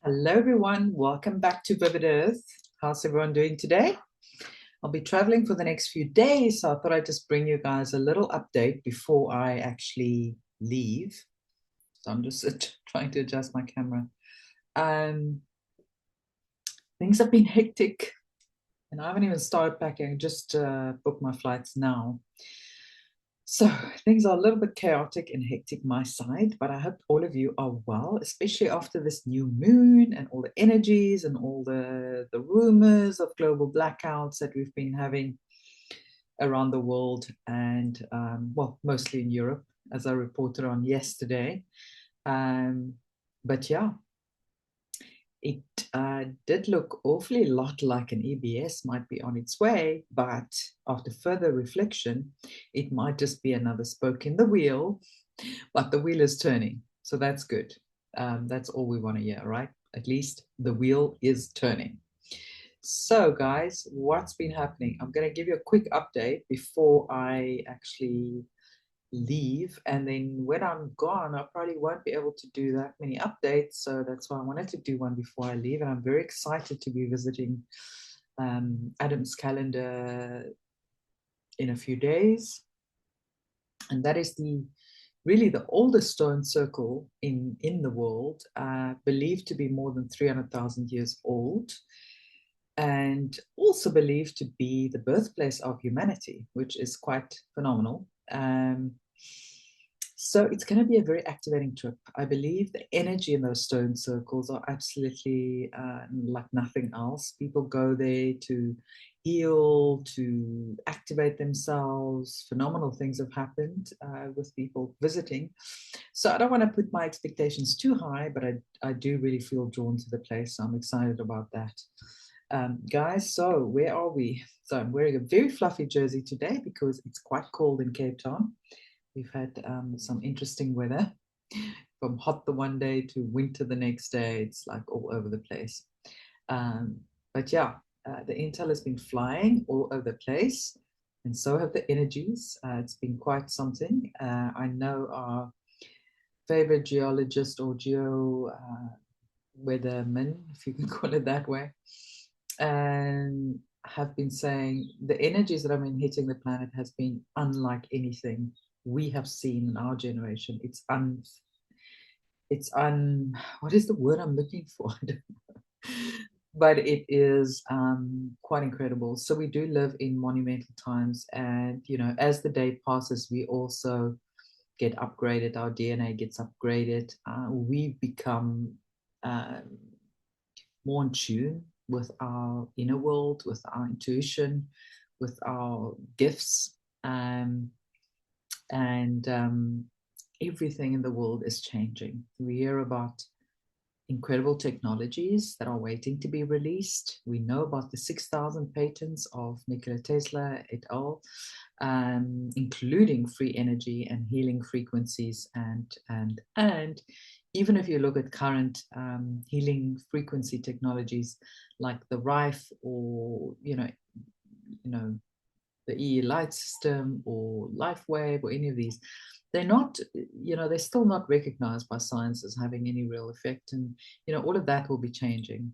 Hello, everyone. Welcome back to Vivid Earth. How's everyone doing today? I'll be traveling for the next few days, so I thought I'd just bring you guys a little update before I actually leave. So I'm just trying to adjust my camera. Things have been hectic, and I haven't even started packing. I just booked my flights now. So things are a little bit chaotic and hectic my side, but I hope all of you are well, especially after this new moon and all the energies and all the rumors of global blackouts that we've been having around the world and, well, mostly in Europe, as I reported on yesterday. But yeah, it did look awfully a lot like an EBS might be on its way, but after further reflection, it might just be another spoke in the wheel, but the wheel is turning. So that's good. That's all we want to hear, right? At least the wheel is turning. So, guys, what's been happening? I'm going to give you a quick update before I actually leave, and then when I'm gone I probably won't be able to do that many updates, so that's why I wanted to do one before I leave. And I'm very excited to be visiting Adam's calendar in a few days, and that is really the oldest stone circle in the world, believed to be more than 300,000 years old, and also believed to be the birthplace of humanity, which is quite phenomenal. So it's going to be a very activating trip. I believe the energy in those stone circles are absolutely like nothing else. People go there to heal, to activate themselves. Phenomenal things have happened with people visiting. So I don't want to put my expectations too high, but I do really feel drawn to the place. So I'm excited about that. Guys, so where are we? So I'm wearing a very fluffy jersey today because it's quite cold in Cape Town. We've had some interesting weather, from hot the one day to winter the next day. It's like all over the place. But yeah, the intel has been flying all over the place, and so have the energies. It's been quite something. I know our favorite geologist or geo weatherman, if you can call it that way, and have been saying the energies that have been hitting the planet has been unlike anything we have seen in our generation. What is the word I'm looking for? But it is quite incredible. So we do live in monumental times, and as the day passes, we also get upgraded. Our DNA gets upgraded. We become more in tune with our inner world, with our intuition, with our gifts, and everything in the world is changing. We hear about incredible technologies that are waiting to be released. We know about the 6,000 patents of Nikola Tesla et al., including free energy and healing frequencies, and even if you look at current healing frequency technologies like the Rife, or the EE light system or LifeWave or any of these, they're not, they're still not recognized by science as having any real effect. And, all of that will be changing.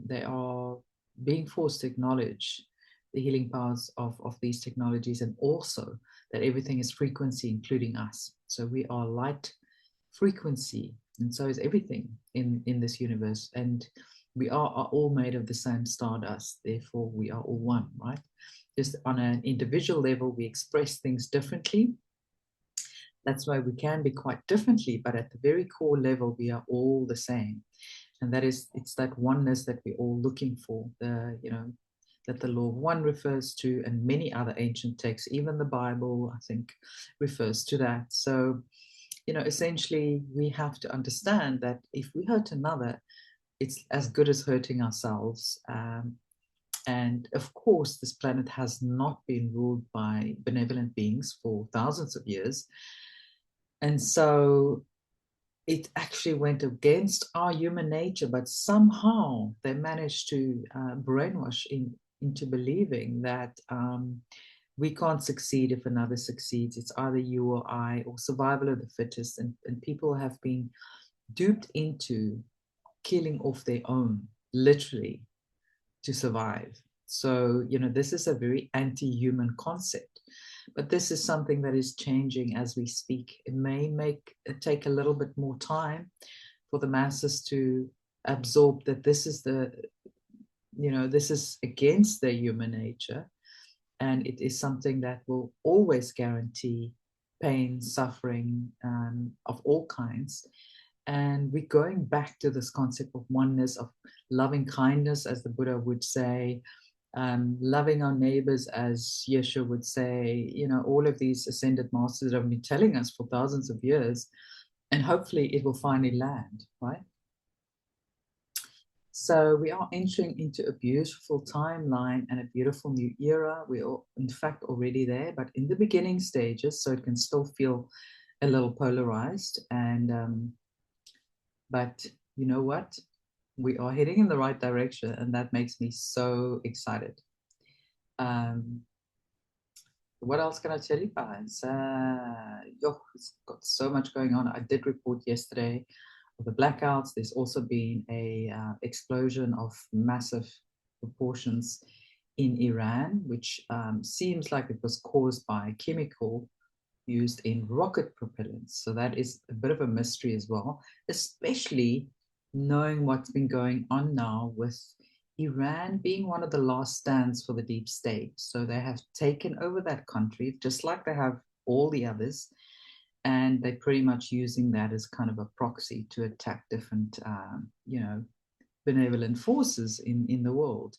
They are being forced to acknowledge the healing powers of these technologies, and also that everything is frequency, including us. So we are light frequency, and so is everything in this universe. And we are all made of the same stardust. Therefore, we are all one, right? Just on an individual level, we express things differently. That's why we can be quite differently, but at the very core level, we are all the same. And it's that oneness that we're all looking for, that the law of one refers to, and many other ancient texts, even the Bible, I think, refers to that. So, essentially, we have to understand that if we hurt another, it's as good as hurting ourselves. And of course, this planet has not been ruled by benevolent beings for thousands of years. And so it actually went against our human nature, but somehow they managed to brainwash into believing that we can't succeed if another succeeds. It's either you or I, or survival of the fittest. And people have been duped into killing off their own, literally, to survive. So, this is a very anti-human concept, but this is something that is changing as we speak. It may take a little bit more time for the masses to absorb that this is this is against their human nature, and it is something that will always guarantee pain, suffering, of all kinds. And we're going back to this concept of oneness, of loving kindness, as the Buddha would say, loving our neighbors, as Yeshua would say, all of these ascended masters have been telling us for thousands of years, and hopefully it will finally land, right? So we are entering into a beautiful timeline and a beautiful new era. We are, in fact, already there, but in the beginning stages, so it can still feel a little polarized. And but you know what? We are heading in the right direction, and that makes me so excited. What else can I tell you guys? It's got so much going on. I did report yesterday of the blackouts. There's also been a explosion of massive proportions in Iran, which seems like it was caused by a chemical used in rocket propellants. So that is a bit of a mystery as well, especially knowing what's been going on now with Iran being one of the last stands for the deep state. So they have taken over that country, just like they have all the others. And they're pretty much using that as kind of a proxy to attack different, benevolent forces in the world.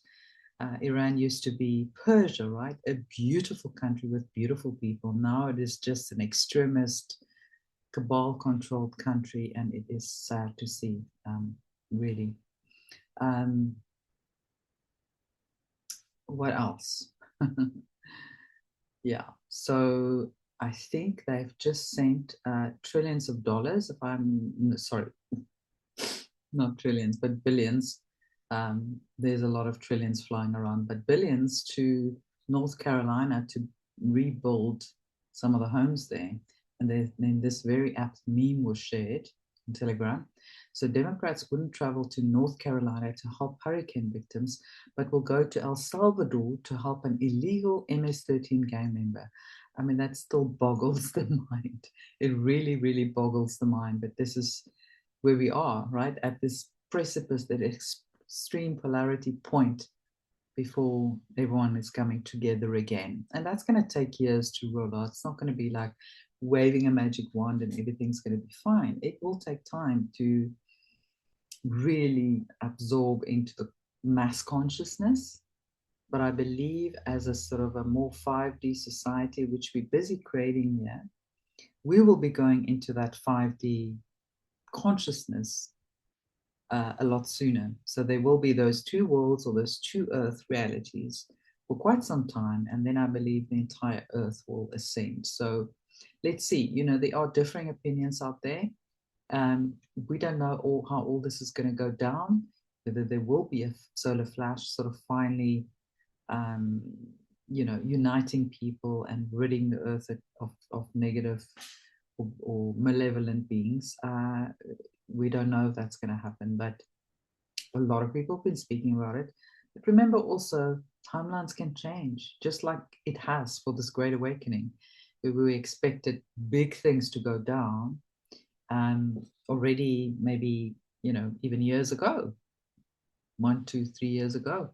Iran used to be Persia, right? A beautiful country with beautiful people. Now it is just an extremist, cabal-controlled country, and it is sad to see, really. What else? Yeah, so I think they've just sent trillions of dollars, if I'm sorry, not trillions, but billions. There's a lot of trillions flying around, but billions to North Carolina to rebuild some of the homes there. And then this very apt meme was shared on Telegram. So Democrats wouldn't travel to North Carolina to help hurricane victims, but will go to El Salvador to help an illegal MS-13 gang member. I mean, that still boggles the mind. It really, really boggles the mind. But this is where we are, right? At this precipice, that extreme polarity point before everyone is coming together again. And that's going to take years to roll out. It's not going to be like waving a magic wand and everything's going to be fine. It will take time to really absorb into the mass consciousness. But I believe as a sort of a more 5D society, which we're busy creating here, we will be going into that 5D consciousness a lot sooner. So there will be those two worlds or those two earth realities for quite some time. And then I believe the entire earth will ascend. So let's see, there are differing opinions out there. We don't know how all this is going to go down, whether there will be a solar flash sort of finally, uniting people and ridding the earth of negative or malevolent beings. We don't know if that's going to happen, but a lot of people have been speaking about it. But remember also, timelines can change, just like it has for this Great Awakening, where we expected big things to go down already, maybe, even years ago, 1, 2, 3 years ago,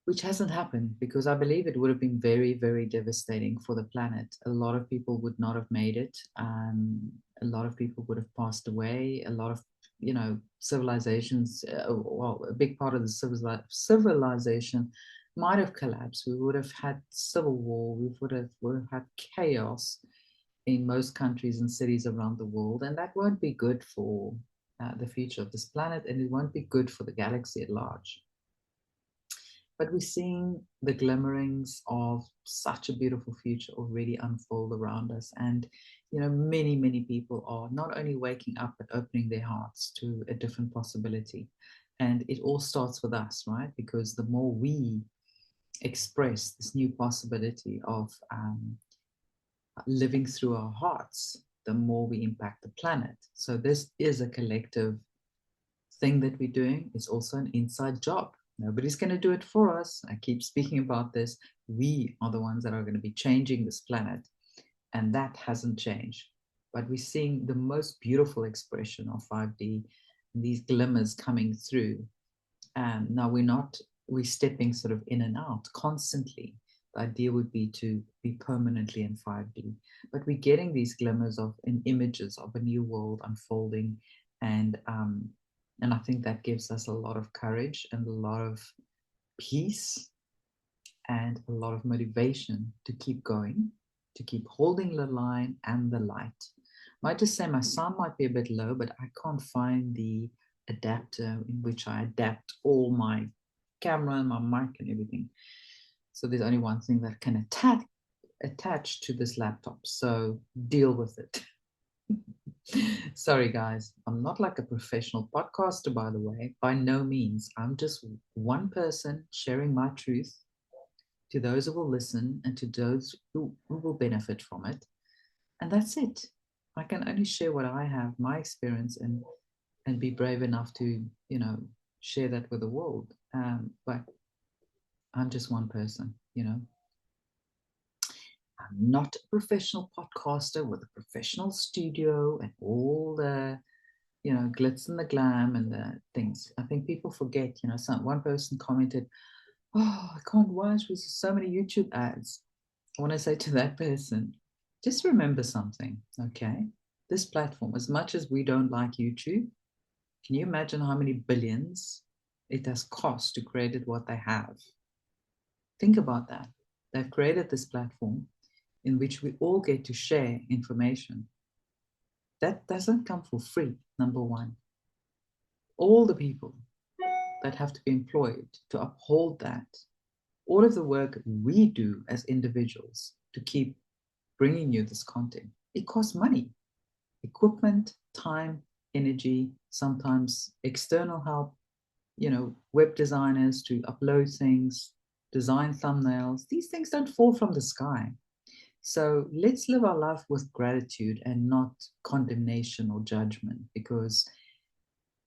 which hasn't happened because I believe it would have been very, very devastating for the planet. A lot of people would not have made it. A lot of people would have passed away. A lot of, civilizations, a big part of the civilization might have collapsed. We would have had civil war. We would have had chaos in most countries and cities around the world. And that won't be good for the future of this planet, and it won't be good for the galaxy at large. But we're seeing the glimmerings of such a beautiful future already unfold around us. And, many, many people are not only waking up, but opening their hearts to a different possibility. And it all starts with us, right? Because the more we express this new possibility of living through our hearts, the more we impact the planet. So this is a collective thing that we're doing is also an inside job. Nobody's going to do it for us. I keep speaking about this. We are the ones that are going to be changing this planet, and that hasn't changed. But we're seeing the most beautiful expression of 5D, these glimmers coming through. Now we're stepping sort of in and out constantly. The idea would be to be permanently in 5D, but we're getting these glimmers of images of a new world unfolding, and I think that gives us a lot of courage and a lot of peace and a lot of motivation to keep going, to keep holding the line and the light. I might just say my sound might be a bit low, but I can't find the adapter in which I adapt all my camera and my mic and everything. So there's only one thing that can attach to this laptop. So deal with it. Sorry, guys. I'm not like a professional podcaster, by the way. By no means. I'm just one person sharing my truth to those who will listen and to those who will benefit from it. And that's it. I can only share what I have, my experience, and be brave enough to, share that with the world. But I'm just one person, I'm not a professional podcaster with a professional studio and all the, glitz and the glam and the things. I think people forget, one person commented, "Oh, I can't watch with so many YouTube ads." I want to say to that person, just remember something, okay? This platform, as much as we don't like YouTube, can you imagine how many billions it has cost to create it what they have? Think about that. They've created this platform in which we all get to share information. That doesn't come for free, number one. All the people that have to be employed to uphold that, all of the work we do as individuals to keep bringing you this content, it costs money. Equipment, time, energy, sometimes external help, web designers to upload things, design thumbnails. These things don't fall from the sky. So let's live our life with gratitude and not condemnation or judgment, because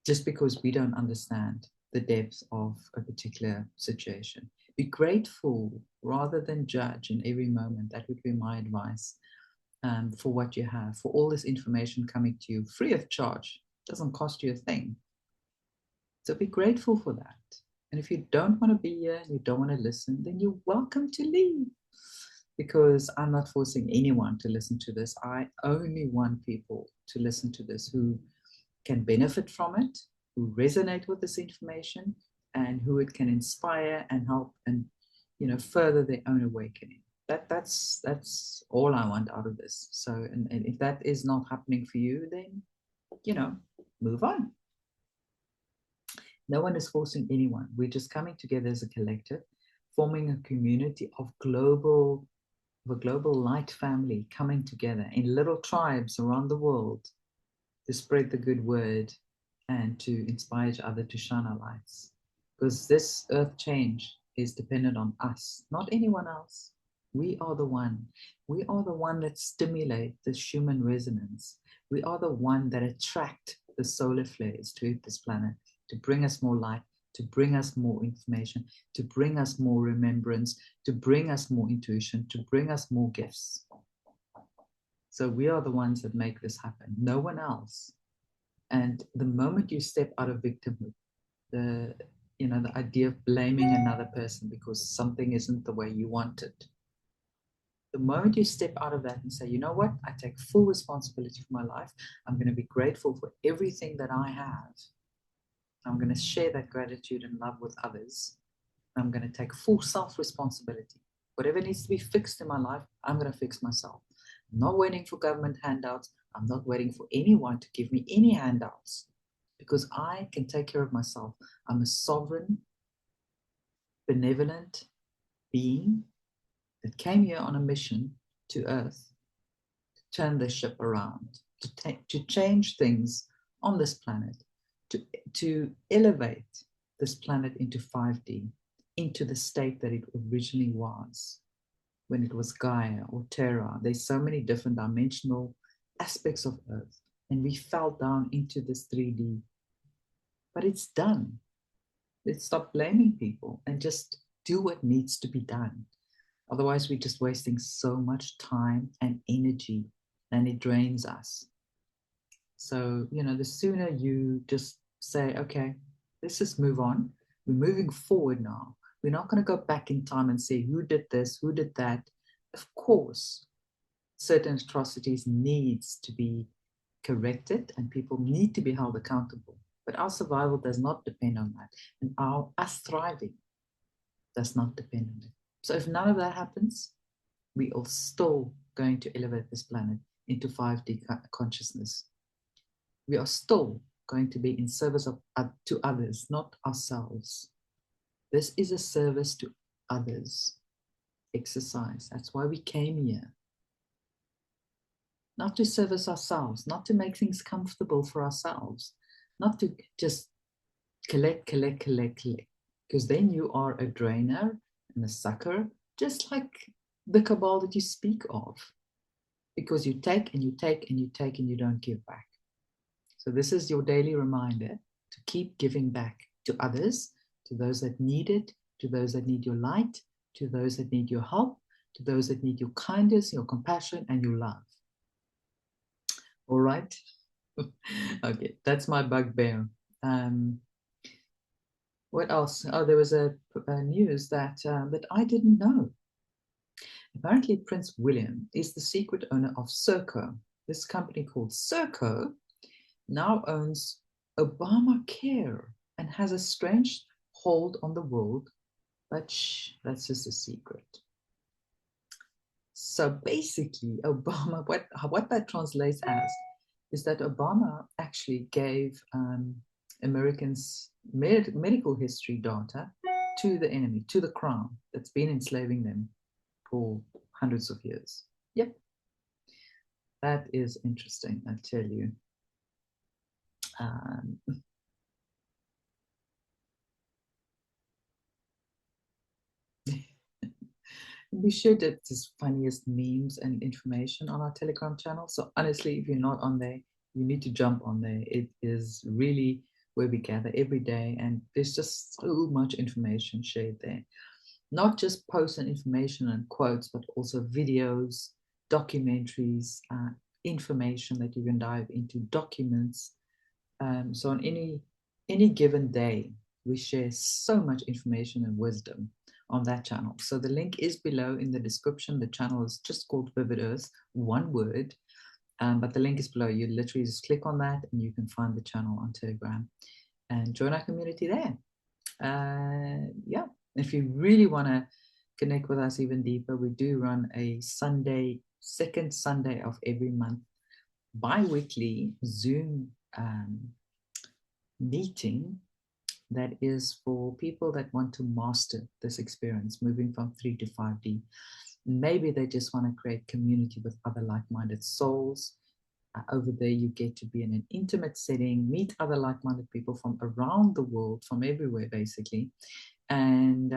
just because we don't understand the depth of a particular situation. Be grateful rather than judge in every moment. That would be my advice. For what you have, for all this information coming to you free of charge. It doesn't cost you a thing. So be grateful for that. And if you don't want to be here and you don't want to listen, then you're welcome to leave, because I'm not forcing anyone to listen to this. I only want people to listen to this who can benefit from it, who resonate with this information, and who it can inspire and help and further their own awakening. That's all I want out of this. So, and if that is not happening for you, then move on. No one is forcing anyone. We're just coming together as a collective, forming a community of a global light family, coming together in little tribes around the world to spread the good word and to inspire each other to shine our lights. Because this earth change is dependent on us, not anyone else. We are the one. We are the one that stimulate this human resonance. We are the one that attract the solar flares to this planet, to bring us more light, to bring us more information, to bring us more remembrance, to bring us more intuition, to bring us more gifts. So we are the ones that make this happen, no one else. And the moment you step out of victimhood, the idea of blaming another person because something isn't the way you want it, the moment you step out of that and say, you know what, I take full responsibility for my life, I'm going to be grateful for everything that I have. I'm going to share that gratitude and love with others. I'm going to take full self-responsibility. Whatever needs to be fixed in my life, I'm going to fix myself. I'm not waiting for government handouts. I'm not waiting for anyone to give me any handouts, because I can take care of myself. I'm a sovereign, benevolent being that came here on a mission to Earth to turn the ship around, to change things on this planet, to elevate this planet into 5D, into the state that it originally was when it was Gaia or Terra. There's so many different dimensional aspects of Earth, and we fell down into this 3D. but it's done. Let's stop blaming people and just do what needs to be done. Otherwise, we're just wasting so much time and energy, and it drains us. So, the sooner you just say, okay, let's just move on. We're moving forward now. We're not going to go back in time and say, who did this, who did that. Of course, certain atrocities needs to be corrected and people need to be held accountable. But our survival does not depend on that. And us thriving does not depend on it. So if none of that happens, we are still going to elevate this planet into 5D consciousness. We are still going to be in service to others, not ourselves. This is a service to others. Exercise. That's why we came here. Not to service ourselves, not to make things comfortable for ourselves, not to just collect. Because then you are a drainer and a sucker, just like the cabal that you speak of. Because you take and you take and you take and you don't give back. So this is your daily reminder to keep giving back to others, to those that need it, to those that need your light, to those that need your help, to those that need your kindness, your compassion, and your love. All right? Okay, that's my bugbear. What else? Oh, there was a news that I didn't know. Apparently, Prince William is the secret owner of Serco. This company called Serco now owns Obamacare and has a strange hold on the world, but shh, that's just a secret. So basically, Obama, what that translates as is that Obama actually gave Americans medical history data to the enemy, to the crown that's been enslaving them for hundreds of years. Yep. That is interesting, I tell you. We shared this funniest memes and information on our Telegram channel. So honestly, if you're not on there, you need to jump on there. It is really where we gather every day, and there's just so much information shared there. Not just posts and information and quotes, but also videos, documentaries, information that you can dive into, documents. So on any given day, we share so much information and wisdom on that channel. So the link is below in the description. The channel is just called Vivid Earth, one word, but the link is below. You literally just click on that and you can find the channel on Telegram and join our community there. Yeah, if you really want to connect with us even deeper, we do run a Sunday, second Sunday of every month, bi-weekly Zoom meeting that is for people that want to master this experience, moving from 3 to 5D. Maybe they just want to create community with other like-minded souls. Over there, you get to be in an intimate setting, meet other like-minded people from around the world, from everywhere, basically. And,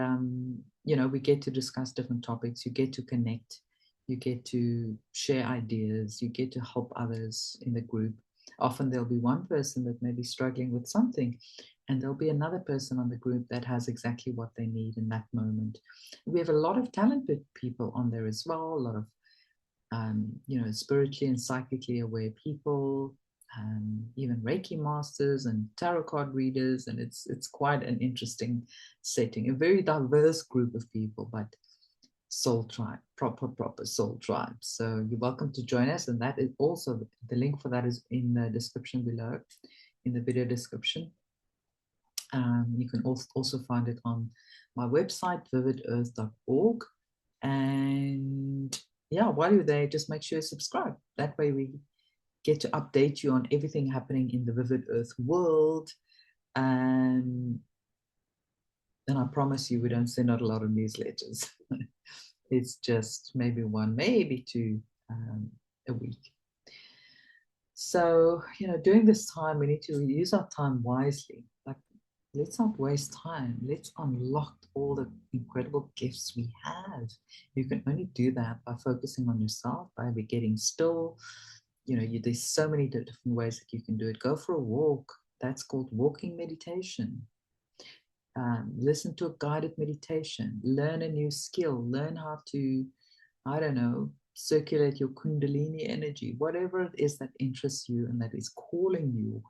we get to discuss different topics. You get to connect. You get to share ideas. You get to help others in the group. Often there'll be one person that may be struggling with something, and there'll be another person on the group that has exactly what they need in that moment. We have a lot of talented people on there as well, a lot of, spiritually and psychically aware people, even Reiki masters and tarot card readers, and it's quite an interesting setting, a very diverse group of people, but soul tribe, proper soul tribe. So you're welcome to join us, and that is also the link for that is in the description below, in the video description. You can also find it on my website, vividearth.org. And yeah, while you're there, just make sure you subscribe. That way we get to update you on everything happening in the Vivid Earth world. And I promise you, we don't send out a lot of newsletters. It's just maybe one, maybe two a week. So, during this time, we need to use our time wisely. Like, let's not waste time. Let's unlock all the incredible gifts we have. You can only do that by focusing on yourself, by getting still. There's so many different ways that you can do it. Go for a walk, That's called walking meditation. Listen to a guided meditation, learn a new skill, learn how to, I don't know, circulate your Kundalini energy, whatever it is that interests you and that is calling you.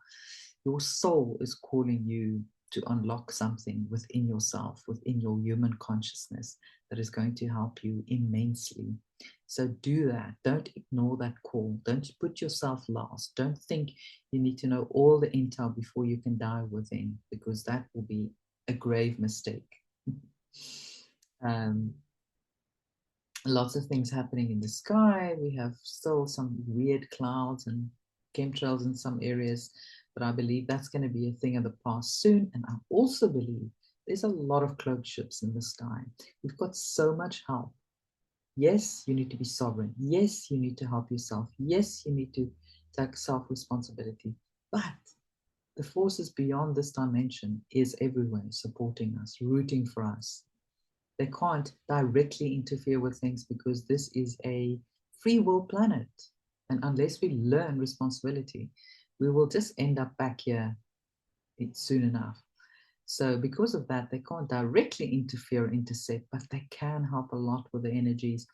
Your soul is calling you to unlock something within yourself, within your human consciousness that is going to help you immensely. So do that. Don't ignore that call. Don't put yourself last. Don't think you need to know all the intel before you can dive within, because that will be a grave mistake. Lots of things happening in the sky. We have still some weird clouds and chemtrails in some areas, but I believe that's going to be a thing of the past soon. And I also believe there's a lot of cloaked ships in the sky. We've got so much help. Yes, you need to be sovereign. Yes, you need to help yourself. Yes, you need to take self-responsibility. But the forces beyond this dimension is everywhere, supporting us, rooting for us. They can't directly interfere with things because this is a free will planet. And unless we learn responsibility, we will just end up back here soon enough. So because of that, they can't directly interfere or intercept, but they can help a lot with the energies.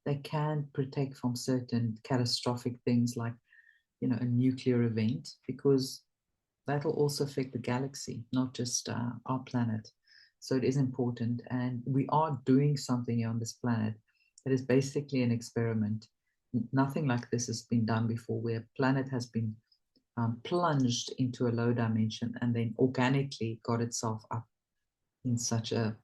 They can protect from certain catastrophic things like, a nuclear event, because that'll also affect the galaxy, not just our planet. So it is important. And we are doing something on this planet that is basically an experiment. Nothing like this has been done before, where a planet has been plunged into a low dimension and then organically got itself up in such a,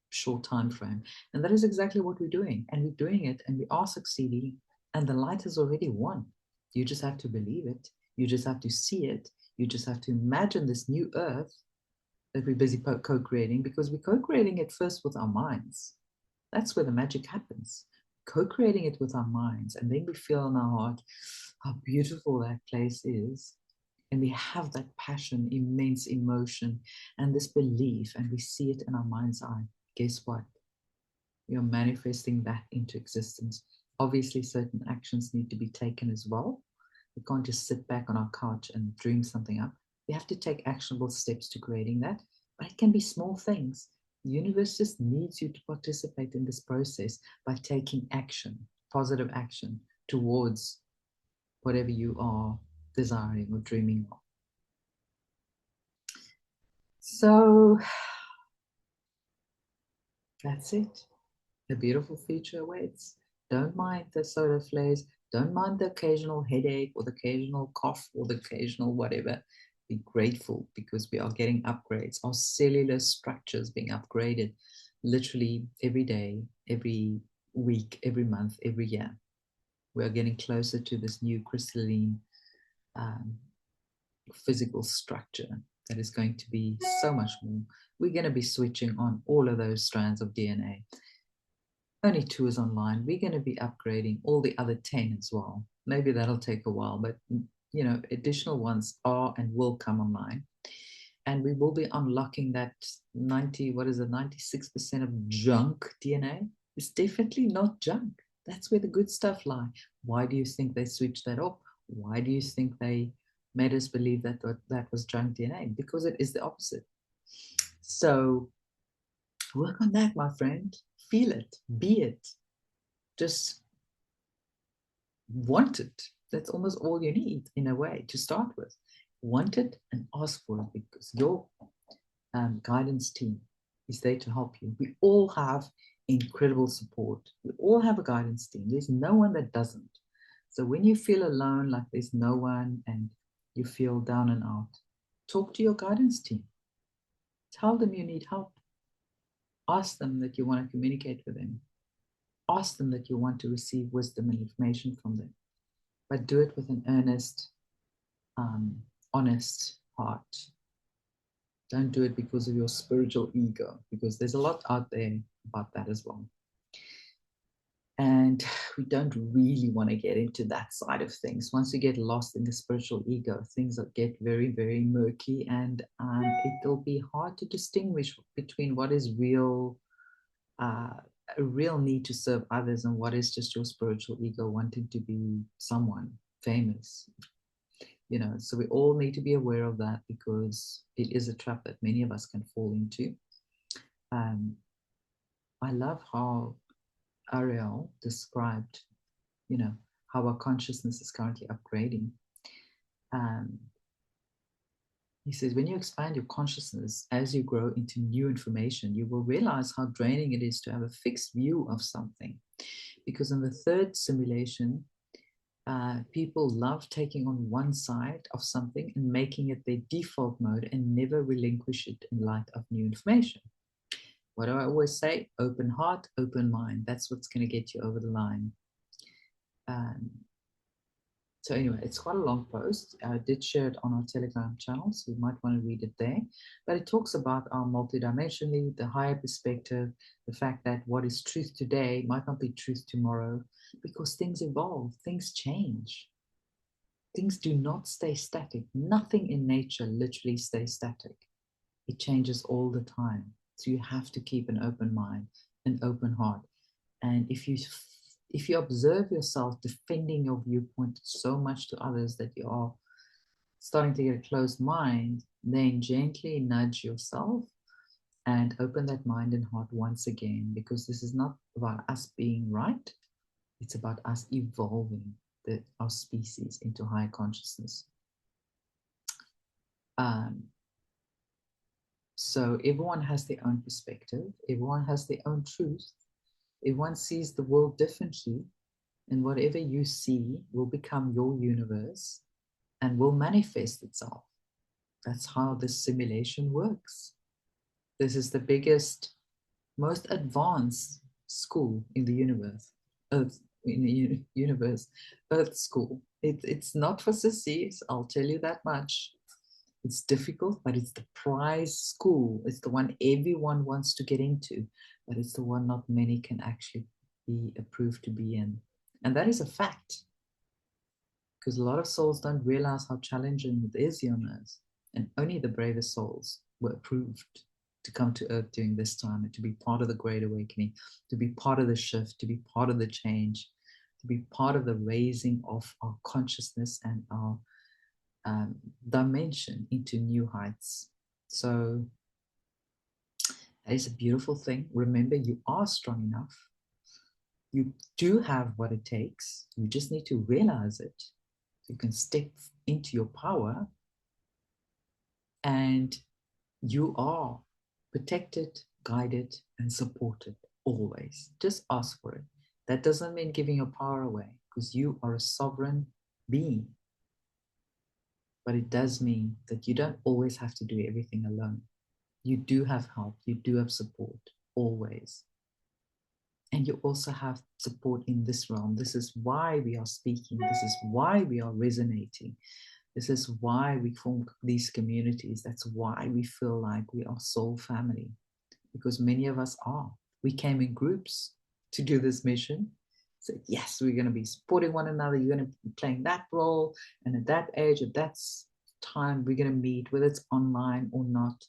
short time frame. And that is exactly what we're doing. And we're doing it and we are succeeding. And the light has already won. You just have to believe it. You just have to see it. You just have to imagine this new earth that we're busy co-creating, because we're co-creating it first with our minds. That's where the magic happens. Co-creating it with our minds, and then we feel in our heart how beautiful that place is. And we have that passion, immense emotion, and this belief, and we see it in our mind's eye. Guess what? We are manifesting that into existence. Obviously, certain actions need to be taken as well. We can't just sit back on our couch and dream something up. We have to take actionable steps to creating that, but it can be small things. The universe just needs you to participate in this process by taking action, positive action towards whatever you are desiring or dreaming of. So that's it. A beautiful future awaits. Don't mind the solar flares. Don't mind the occasional headache or the occasional cough or the occasional whatever. Be grateful, because we are getting upgrades. Our cellular structures being upgraded literally every day, every week, every month, every year. We are getting closer to this new crystalline physical structure that is going to be so much more. We're going to be switching on all of those strands of DNA. Only 2 is online. We're going to be upgrading all the other 10 as well. Maybe that'll take a while, but additional ones are and will come online. And we will be unlocking that 96% of junk DNA. It's definitely not junk. That's where the good stuff lies. Why do you think they switched that up? Why do you think they made us believe that that was junk DNA? Because it is the opposite. So work on that, my friend. Feel it, be it, just want it. That's almost all you need in a way to start with. Want it and ask for it, because your guidance team is there to help you. We all have incredible support. We all have a guidance team. There's no one that doesn't. So when you feel alone, like there's no one, and you feel down and out, talk to your guidance team. Tell them you need help. Ask them that you want to communicate with them. Ask them that you want to receive wisdom and information from them. But do it with an earnest, honest heart. Don't do it because of your spiritual ego, because there's a lot out there about that as well. And we don't really want to get into that side of things. Once you get lost in the spiritual ego, things get very, very murky, and it'll be hard to distinguish between what is real, a real need to serve others, and what is just your spiritual ego wanting to be someone famous. You know, so we all need to be aware of that, because it is a trap that many of us can fall into. I love how Ariel described, you know, how our consciousness is currently upgrading. He says, when you expand your consciousness as you grow into new information, you will realize how draining it is to have a fixed view of something. Because in the third simulation, people love taking on one side of something and making it their default mode and never relinquish it in light of new information. What do I always say? Open heart, open mind. That's what's going to get you over the line. So anyway, it's quite a long post. I did share it on our Telegram channel, so you might want to read it there. But it talks about our multidimensionally, the higher perspective, the fact that what is truth today might not be truth tomorrow, because things evolve, things change. Things do not stay static. Nothing in nature literally stays static. It changes all the time. So you have to keep an open mind, an open heart. And if you observe yourself defending your viewpoint so much to others that you are starting to get a closed mind, then gently nudge yourself and open that mind and heart once again, because this is not about us being right. It's about us evolving our species into higher consciousness. So everyone has their own perspective. Everyone has their own truth. Everyone sees the world differently, and whatever you see will become your universe and will manifest itself. That's how this simulation works. This is the biggest, most advanced school in the universe, Earth School. It's not for sissies, I'll tell you that much. It's difficult, but it's the prize school. It's the one everyone wants to get into, but it's the one not many can actually be approved to be in. And that is a fact, because a lot of souls don't realize how challenging it is here on Earth. And only the bravest souls were approved to come to Earth during this time and to be part of the Great Awakening, to be part of the shift, to be part of the change, to be part of the raising of our consciousness and our dimension into new heights. So that is a beautiful thing. Remember, you are strong enough. You do have what it takes. You just need to realize it. You can step into your power, and you are protected, guided, and supported always. Just ask for it. That doesn't mean giving your power away, because you are a sovereign being. But it does mean that you don't always have to do everything alone. You do have help. You do have support, always. And you also have support in this realm. This is why we are speaking. This is why we are resonating. This is why we form these communities. That's why we feel like we are soul family, because many of us are. We came in groups to do this mission. So yes, we're going to be supporting one another. You're going to be playing that role. And at that age, at that time, we're going to meet, whether it's online or not.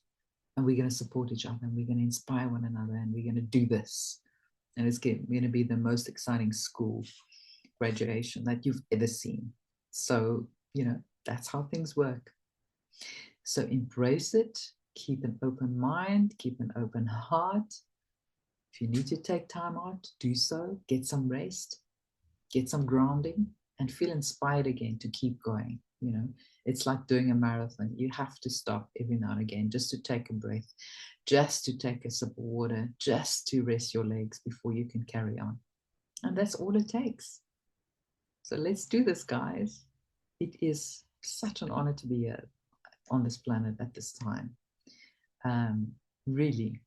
And we're going to support each other. And we're going to inspire one another. And we're going to do this. And it's going to be the most exciting school graduation that you've ever seen. So, that's how things work. So embrace it. Keep an open mind. Keep an open heart. If you need to take time out, do so. Get some rest, get some grounding, and feel inspired again to keep going. It's like doing a marathon. You have to stop every now and again just to take a breath, just to take a sip of water, just to rest your legs before you can carry on. And that's all it takes. So let's do this, guys. It is such an honor to be here on this planet at this time. Really.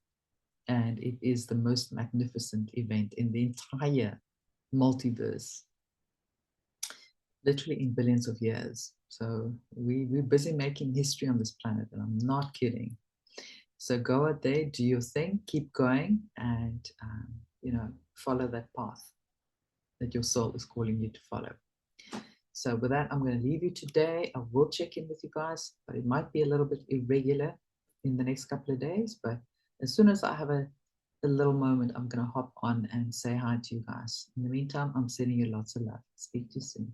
And it is the most magnificent event in the entire multiverse, literally in billions of years. So we're busy making history on this planet, and I'm not kidding. So go out there, do your thing, keep going, and follow that path that your soul is calling you to follow. So with that, I'm going to leave you today. I will check in with you guys, but it might be a little bit irregular in the next couple of days. But as soon as I have a little moment, I'm going to hop on and say hi to you guys. In the meantime, I'm sending you lots of love. Speak to you soon.